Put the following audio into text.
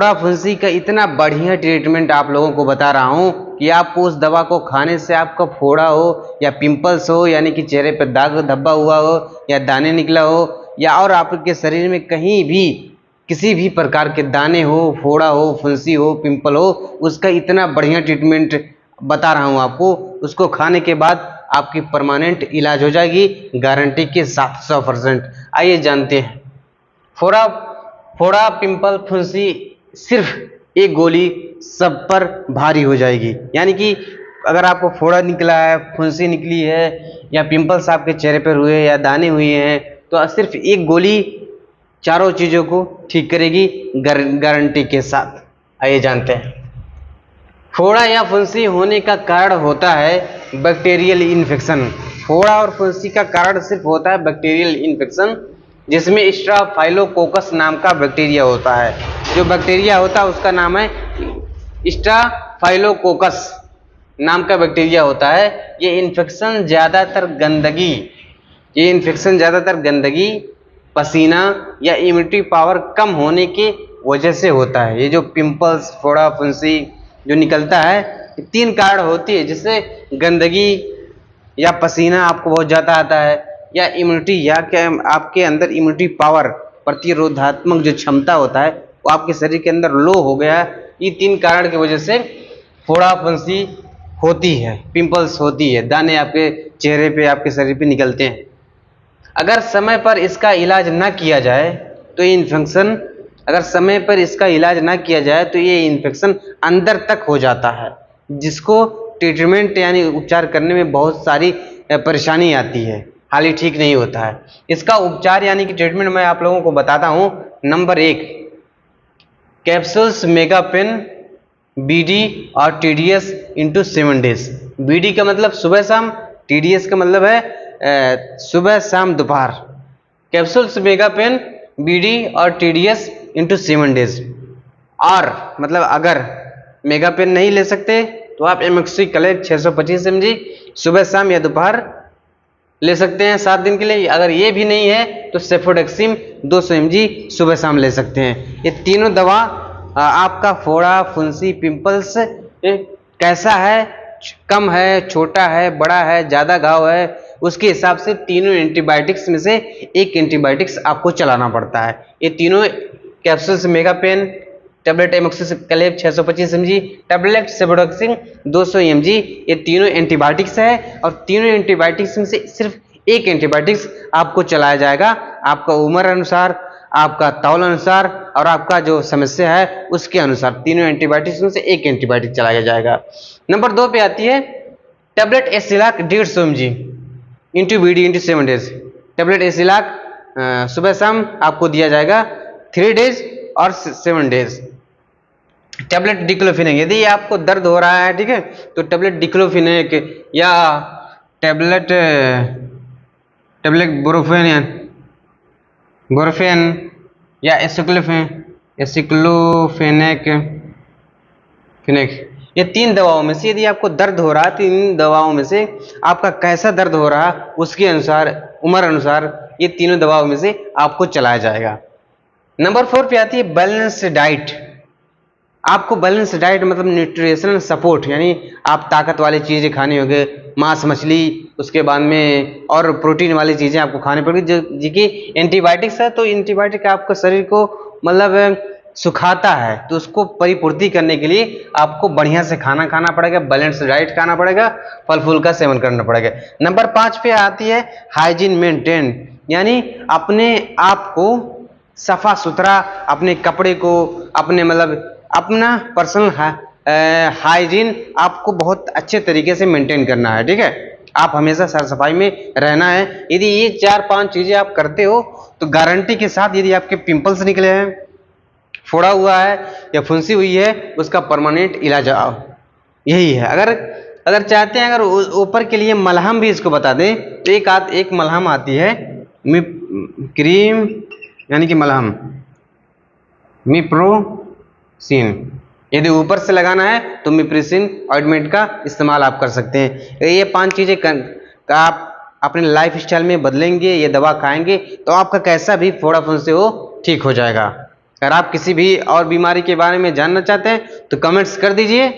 फोड़ा फुंसी का इतना बढ़िया ट्रीटमेंट आप लोगों को बता रहा हूँ कि आपको उस दवा को खाने से आपका फोड़ा हो या पिंपल्स हो, यानी कि चेहरे पर दाग धब्बा हुआ हो या दाने निकला हो, या और आपके शरीर में कहीं भी किसी भी प्रकार के दाने हो, फोड़ा हो, फुंसी हो, पिंपल हो, उसका इतना बढ़िया ट्रीटमेंट बता रहा हूँ आपको। उसको खाने के बाद आपकी परमानेंट इलाज हो जाएगी, गारंटी के साथ 100%। आइए जानते हैं। फोड़ा फोड़ा पिंपल फुंसी सिर्फ एक गोली सब पर भारी हो जाएगी। यानी कि अगर आपको फोड़ा निकला है, फुंसी निकली है, या पिंपल्स आपके चेहरे पर हुए या दाने हुए हैं, तो सिर्फ एक गोली चारों चीज़ों को ठीक करेगी, गारंटी के साथ। आइए जानते हैं। फोड़ा या फुंसी होने का कारण होता है बैक्टीरियल इन्फेक्शन। फोड़ा और फुंसी का कारण सिर्फ होता है बैक्टीरियल इन्फेक्शन, जिसमें स्ट्राफाइलोकोकस नाम का बैक्टीरिया होता है। जो बैक्टीरिया होता है उसका नाम है स्ट्राफाइलोकोकस नाम का बैक्टीरिया होता है। ये इन्फेक्शन ज़्यादातर गंदगी, पसीना या इम्यूनिटी पावर कम होने की वजह से होता है। ये जो पिंपल्स, फोड़ा, फुंसी जो निकलता है, ये 3 कारण होती है, जिससे गंदगी या पसीना आपको बहुत ज़्यादा आता है, या इम्यूनिटी, या क्या आपके अंदर इम्यूनिटी पावर, प्रतिरोधात्मक जो क्षमता होता है वो आपके शरीर के अंदर लो हो गया है। ये 3 कारण की वजह से फोड़ा फुंसी होती है, पिंपल्स होती है, दाने आपके चेहरे पे, आपके शरीर पे निकलते हैं। अगर समय पर इसका इलाज ना किया जाए तो ये इन्फेक्शन अंदर तक हो जाता है, जिसको ट्रीटमेंट यानी उपचार करने में बहुत सारी परेशानी आती है, हाल ही ठीक नहीं होता है। इसका उपचार यानी कि ट्रीटमेंट मैं आप लोगों को बताता हूँ। नंबर 1, कैप्सूल्स मेगापेन बीडी और टीडीएस इंटू 7 डेज। बीडी का मतलब सुबह शाम, टीडीएस का मतलब है सुबह शाम दोपहर। कैप्सूल्स मेगापेन बीडी और टीडीएस इंटू 7 डेज। और मतलब अगर मेगापेन नहीं ले सकते तो आप एमोक्सिक्लेब 625 mg सुबह शाम या दोपहर ले सकते हैं 7 दिन के लिए। अगर ये भी नहीं है तो सेफोडेक्सिम 200 mg सुबह शाम ले सकते हैं। ये तीनों दवा आपका फोड़ा, फुंसी, पिंपल्स कैसा है, कम है, छोटा है, बड़ा है, ज़्यादा घाव है, उसके हिसाब से तीनों एंटीबायोटिक्स में से एक एंटीबायोटिक्स आपको चलाना पड़ता है। ये तीनों capsules Megapen, tablet amoxyclav 625 mg, tablet cefpodoxime 200 mg, ये तीनों एंटीबायोटिक्स है। और तीनों एंटीबायोटिक्स में से सिर्फ एक एंटीबायोटिक्स आपको चलाया जाएगा, आपका उम्र अनुसार, आपका तौल अनुसार और आपका जो समस्या है उसके अनुसार तीनों एंटीबायोटिक्स में से एक एंटीबायोटिक चलाया जाएगा। नंबर 2 पे आती है tablet Aciloc 150 mg into BD into 7 days. Tablet Aciloc सुबह शाम आपको दिया जाएगा 3 डेज और 7 डेज। टैबलेट डिक्लोफिनेक, यदि आपको दर्द हो रहा है, ठीक है, तो टैबलेट डिक्लोफिनेक या टैबलेट बोरोफेन या एसिक्लोफेनेक, ये 3 दवाओं में से यदि आपको दर्द हो रहा है, 3 दवाओं में से आपका कैसा दर्द हो रहा है उसके अनुसार, उम्र अनुसार ये तीनों दवाओं में से आपको चलाया जाएगा। नंबर 4 पे आती है बैलेंस डाइट। आपको बैलेंस डाइट मतलब न्यूट्रिशनल सपोर्ट, यानी आप ताकत वाली चीज़ें खानी होगी, मांस मछली, उसके बाद में और प्रोटीन वाली चीज़ें आपको खानी पड़ेगी। जो कि एंटीबायोटिक्स है, तो एंटीबायोटिक आपके शरीर को मतलब सुखाता है, तो उसको परिपूर्ति करने के लिए आपको बढ़िया से खाना खाना पड़ेगा, बैलेंस डाइट खाना पड़ेगा, फल फूल का सेवन करना पड़ेगा। नंबर 5 पे आती है हाइजीन मेंटेन, यानी अपने आप को सफा सुथरा, अपने कपड़े को, अपने मतलब अपना पर्सनल हाइजीन आपको बहुत अच्छे तरीके से मेंटेन करना है, ठीक है। आप हमेशा साफ सफाई में रहना है। यदि ये 4-5 चीजें आप करते हो तो गारंटी के साथ यदि आपके पिंपल्स निकले हैं, फोड़ा हुआ है या फुंसी हुई है, उसका परमानेंट इलाज यही है। अगर चाहते हैं, अगर ऊपर के लिए मलहम भी इसको बता दें, तो एक मलहम आती है क्रीम, यानी कि मलहम मिप्रोसिन। यदि ऊपर से लगाना है तो मिप्रोसिन ऑइंटमेंट का इस्तेमाल आप कर सकते हैं। ये 5 चीज़ें का आप अपने लाइफ स्टाइल में बदलेंगे, ये दवा खाएंगे, तो आपका कैसा भी फोड़ा फुंसी हो ठीक हो जाएगा। अगर आप किसी भी और बीमारी के बारे में जानना चाहते हैं तो कमेंट्स कर दीजिए।